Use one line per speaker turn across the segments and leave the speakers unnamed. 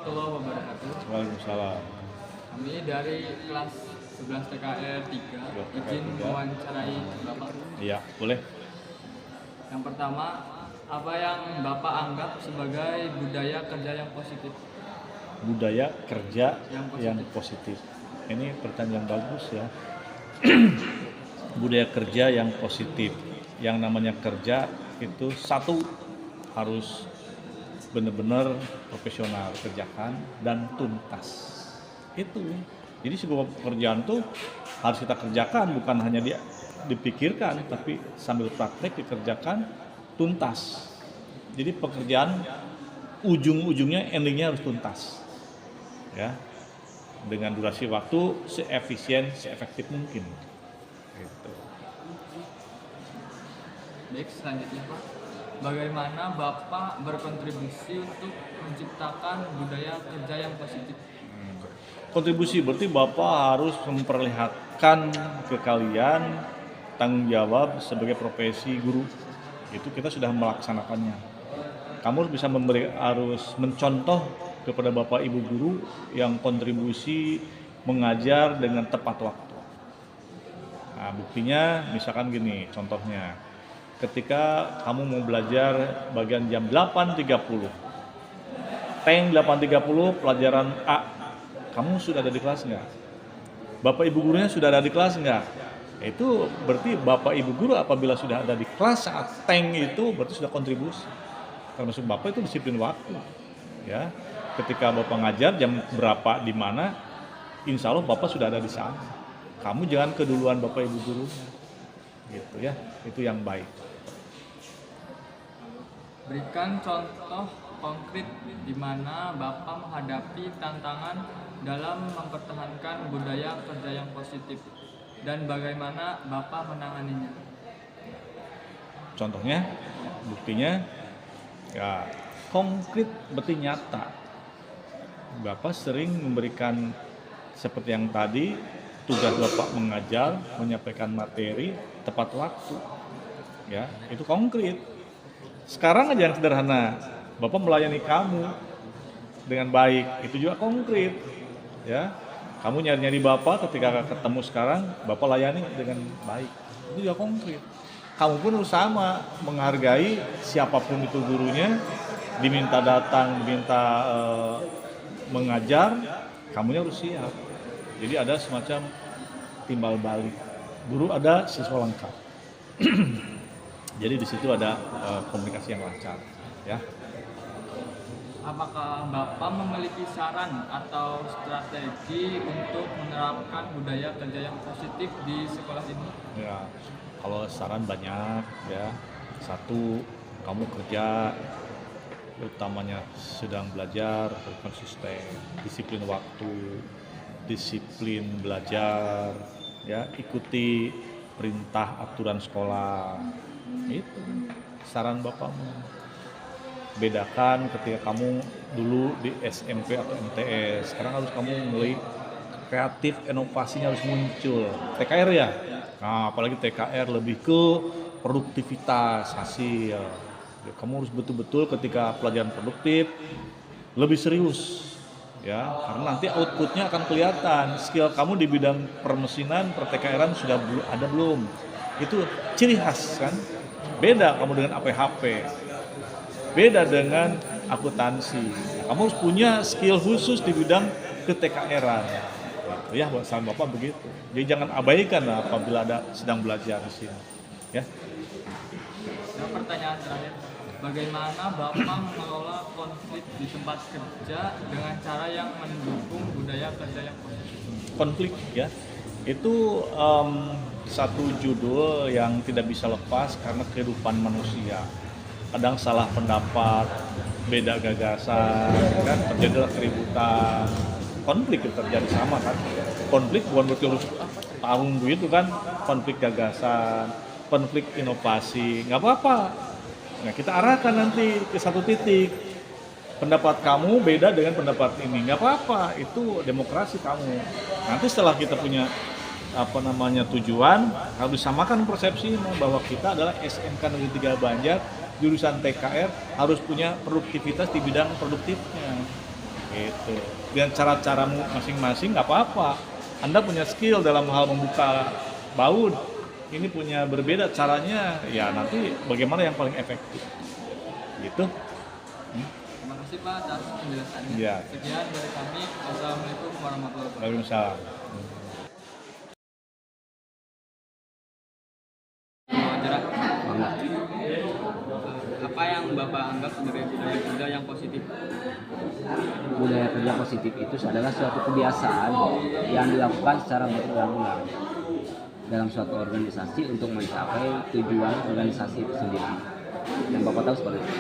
warahmatullahi wabarakatuh.
Waalaikumsalam.
Kami dari kelas 11 TKR 3 izin mewawancarai Bapak.
Iya, boleh.
Yang pertama, apa yang Bapak anggap sebagai budaya kerja yang positif?
Budaya kerja
Yang positif.
yang positif. Ini pertanyaan bagus ya. Budaya kerja yang positif. Yang namanya kerja itu satu harus benar-benar profesional kerjakan dan tuntas. Itu. Jadi sebuah pekerjaan tuh harus kita kerjakan, bukan hanya dipikirkan, tapi sambil praktek dikerjakan tuntas. Jadi pekerjaan ujung-ujungnya endingnya harus tuntas. Ya. Dengan durasi waktu seefisien, seefektif mungkin. Gitu.
Baik, selanjutnya Pak. Bagaimana Bapak berkontribusi untuk menciptakan budaya kerja yang positif?
Kontribusi berarti Bapak harus memperlihatkan ke kalian tanggung jawab sebagai profesi guru. Itu kita sudah melaksanakannya. Kamu harus mencontoh kepada Bapak Ibu guru yang kontribusi mengajar dengan tepat waktu. Nah, buktinya misalkan gini, contohnya ketika kamu mau belajar bagian jam 8.30, Teng 8.30 pelajaran A, kamu sudah ada di kelas nggak? Bapak Ibu gurunya sudah ada di kelas nggak? Itu berarti Bapak Ibu guru apabila sudah ada di kelas saat Teng itu berarti sudah kontribusi. Termasuk Bapak itu disiplin waktu. Ya, ketika Bapak ngajar jam berapa di mana, insya Allah Bapak sudah ada di sana. Kamu jangan keduluan Bapak Ibu gurunya. Gitu ya, itu yang baik.
Berikan contoh konkret di mana Bapak menghadapi tantangan dalam mempertahankan budaya kerja yang positif dan bagaimana Bapak menanganinya.
Contohnya, buktinya, ya konkret berarti nyata. Bapak sering memberikan seperti yang tadi, tugas Bapak mengajar, menyampaikan materi tepat waktu. Ya, itu konkret. Sekarang aja yang sederhana, Bapak melayani kamu dengan baik, itu juga konkret. Ya, kamu nyari-nyari Bapak ketika ketemu sekarang, Bapak layani dengan baik, itu juga konkret. Kamu pun harus sama, menghargai siapapun itu gurunya, diminta datang, diminta mengajar, kamunya harus siap. Jadi ada semacam timbal balik. Guru ada, siswa lengkap. Jadi di situ ada komunikasi yang lancar, ya.
Apakah Bapak memiliki saran atau strategi untuk menerapkan budaya kerja yang positif di sekolah ini?
Ya, kalau saran banyak, ya. Satu, kamu kerja, utamanya sedang belajar, konsisten, disiplin waktu, disiplin belajar, ya, ikuti perintah aturan sekolah. Itu saran Bapakmu. Bedakan ketika kamu dulu di SMP atau MTS, sekarang harus kamu mulai kreatif, inovasinya harus muncul. TKR ya, nah apalagi TKR lebih ke produktivitas hasil. Kamu harus betul-betul ketika pelajaran produktif lebih serius, ya, karena nanti outputnya akan kelihatan. Skill kamu di bidang permesinan, per-TKR-an sudah ada belum? Itu ciri khas kan. Beda kamu dengan APHP, beda dengan akuntansi. Kamu harus punya skill khusus di bidang ke-TKR-an. Ya, buat saran Bapak begitu. Jadi jangan abaikan apabila ada sedang belajar di sini. Ya.
Nah, pertanyaan terakhir, bagaimana Bapak mengelola konflik di tempat kerja dengan cara yang mendukung budaya kerja yang positif?
Konflik ya, itu satu judul yang tidak bisa lepas karena kehidupan manusia. Kadang salah pendapat, beda gagasan, kan terjadi keributan, konflik terjadi sama kan. Konflik bukan berarti harus tarung begitu kan, konflik gagasan, konflik inovasi, nggak apa-apa. Nah, kita arahkan nanti ke satu titik. Pendapat kamu beda dengan pendapat ini, nggak apa-apa, itu demokrasi kamu. Nanti setelah kita punya tujuan, harus disamakan persepsi bahwa kita adalah SMK Negeri 3 Banjar, jurusan TKR harus punya produktivitas di bidang produktifnya. gitu. Dan cara-caramu masing-masing nggak apa-apa. Anda punya skill dalam hal membuka baut, ini punya berbeda caranya, ya nanti bagaimana yang paling efektif gitu.
Terima kasih Pak atas penjelasannya.
Iya.
Sekian dari kami. Wassalamualaikum warahmatullahi wabarakatuh.
Waalaikumsalam.
Wawancara. Apa yang Bapak anggap sebagai budaya kerja yang positif?
Budaya kerja positif itu adalah suatu kebiasaan yang dilakukan secara berulang-ulang dalam suatu organisasi untuk mencapai tujuan organisasi itu sendiri. Yang Bapak tahu seperti itu.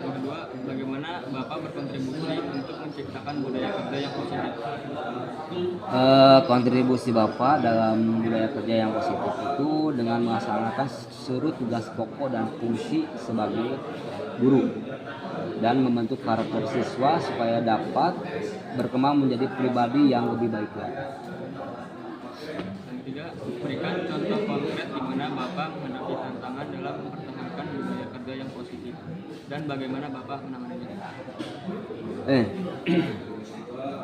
Yang kedua, bagaimana Bapak berkontribusi untuk menciptakan budaya kerja yang positif?
Kontribusi Bapak dalam budaya kerja yang positif itu dengan melaksanakan seluruh tugas pokok dan fungsi sebagai guru dan membentuk karakter siswa supaya dapat berkembang menjadi pribadi yang lebih baik lagi.
Yang ketiga, berikan contoh konkret di mana Bapak menghadapi tantangan dalam mempertahankan budaya kerja yang positif dan bagaimana Bapak menanganinya.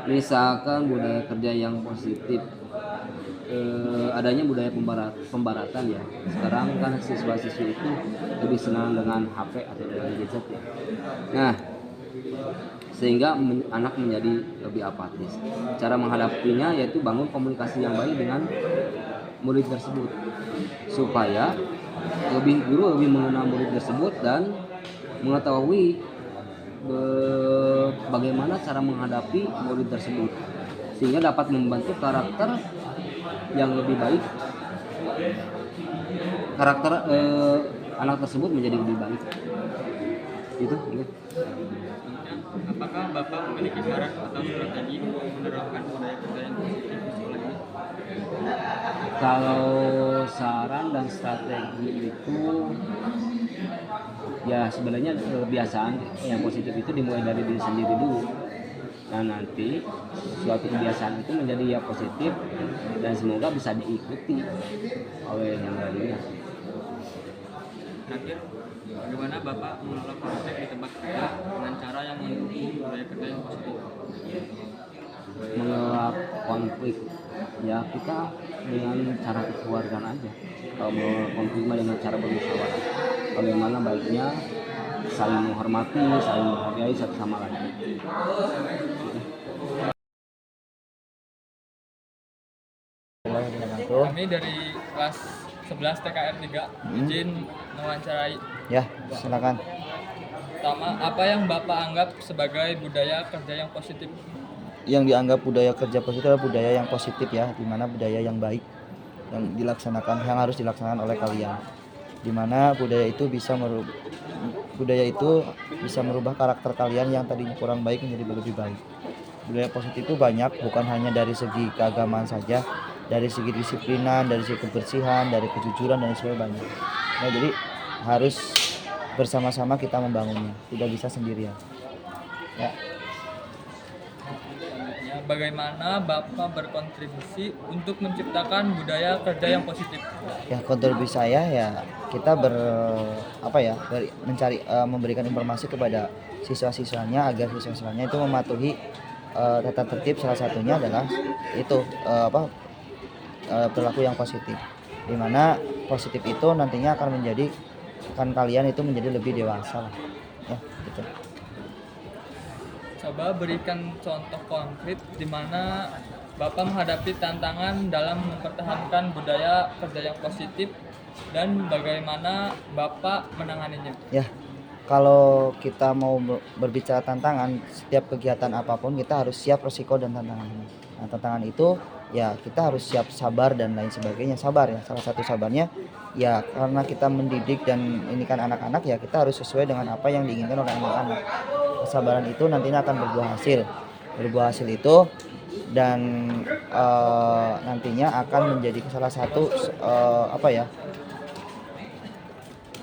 Misalkan budaya kerja yang positif, adanya budaya pembaratan ya. Sekarang kan siswa-siswi itu lebih senang dengan HP atau dengan gadget ya. Nah, sehingga anak menjadi lebih apatis. Cara menghadapinya yaitu bangun komunikasi yang baik dengan murid tersebut supaya guru lebih mengenal murid tersebut dan mengetahui bagaimana cara menghadapi murid tersebut sehingga dapat membentuk karakter yang lebih baik, karakter anak tersebut menjadi lebih baik. Itu.
Apakah Bapak memiliki saran atau strategi menerapkan budaya kerja yang positif di sekolah ini?
Kalau saran dan strategi itu ya sebenarnya kebiasaan yang positif itu dimulai dari diri sendiri dulu. Nah nanti suatu kebiasaan itu menjadi ya positif dan semoga bisa diikuti oleh yang lainnya.
Terakhir, bagaimana Bapak mengelola konflik di tempat kerja dengan cara yang mendukung budaya kerja yang positif?
Mengelola konflik ya kita dengan cara kekeluargaan aja. Kalau mengelola konflik dengan cara bermusyawarah. Bagaimana baiknya saling menghormati, saling menghargai satu sama lain.
Kami dari kelas 11 TKR 3 izin mewawancarai.
Ya, silakan.
Pertama, apa yang Bapak anggap sebagai budaya kerja yang positif?
Yang dianggap budaya kerja positif adalah budaya yang positif ya, di mana budaya yang baik yang dilaksanakan, yang harus dilaksanakan oleh kalian. Di mana budaya itu bisa merubah karakter kalian yang tadinya kurang baik menjadi lebih baik. Budaya positif itu banyak, bukan hanya dari segi keagamaan saja, dari segi disiplinan, dari segi kebersihan, dari kejujuran dan sebagainya banyak. Nah, jadi harus bersama-sama kita membangunnya, tidak bisa sendirian. Ya.
Bagaimana Bapak berkontribusi untuk menciptakan budaya kerja yang positif?
Ya, kontribusi saya ya kita memberikan informasi kepada siswa-siswanya agar siswa-siswanya itu mematuhi tata tertib, salah satunya adalah itu perilaku yang positif, di mana positif itu nantinya akan menjadikan kalian itu menjadi lebih dewasa lah ya gitu.
Coba berikan contoh konkret di mana Bapak menghadapi tantangan dalam mempertahankan budaya kerja yang positif dan bagaimana Bapak menanganinya.
Ya, kalau kita mau berbicara tantangan, setiap kegiatan apapun kita harus siap resiko dan tantangannya. Nah, tantangan itu ya kita harus siap sabar dan lain sebagainya. Sabar ya, salah satu sabarnya ya karena kita mendidik dan ini kan anak-anak ya kita harus sesuai dengan apa yang diinginkan oleh anak-anak. Kesabaran itu nantinya akan berbuah hasil itu dan nantinya akan menjadi salah satu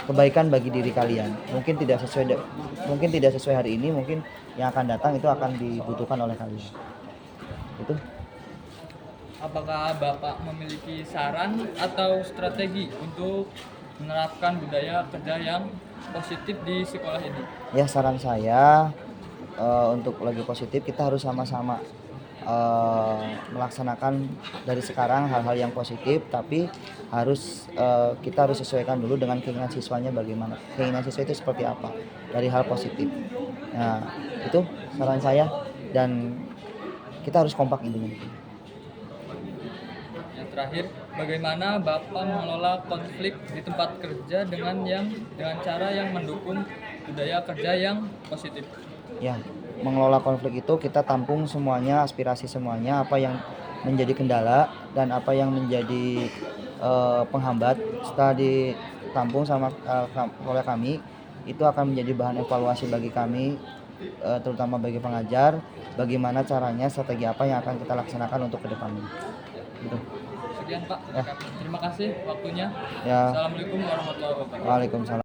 kebaikan bagi diri kalian. Mungkin tidak sesuai hari ini, mungkin yang akan datang itu akan dibutuhkan oleh kalian. Itu.
Apakah Bapak memiliki saran atau strategi untuk menerapkan budaya kerja yang positif di sekolah ini?
Ya, saran saya untuk lagi positif kita harus sama-sama melaksanakan dari sekarang hal-hal yang positif, tapi harus kita harus sesuaikan dulu dengan keinginan siswanya, bagaimana keinginan siswa itu seperti apa dari hal positif. Nah itu saran saya, dan kita harus kompak intinya.
Yang terakhir, bagaimana Bapak mengelola konflik di tempat kerja dengan cara yang mendukung budaya kerja yang positif?
Ya, mengelola konflik itu kita tampung semuanya, aspirasi semuanya, apa yang menjadi kendala dan apa yang menjadi penghambat. Setelah ditampung oleh kami, itu akan menjadi bahan evaluasi bagi kami, terutama bagi pengajar, bagaimana caranya, strategi apa yang akan kita laksanakan untuk kedepannya. Gitu.
Sekian Pak.
Ya.
Terima kasih waktunya.
Ya.
Assalamualaikum warahmatullahi wabarakatuh.
Waalaikumsalam.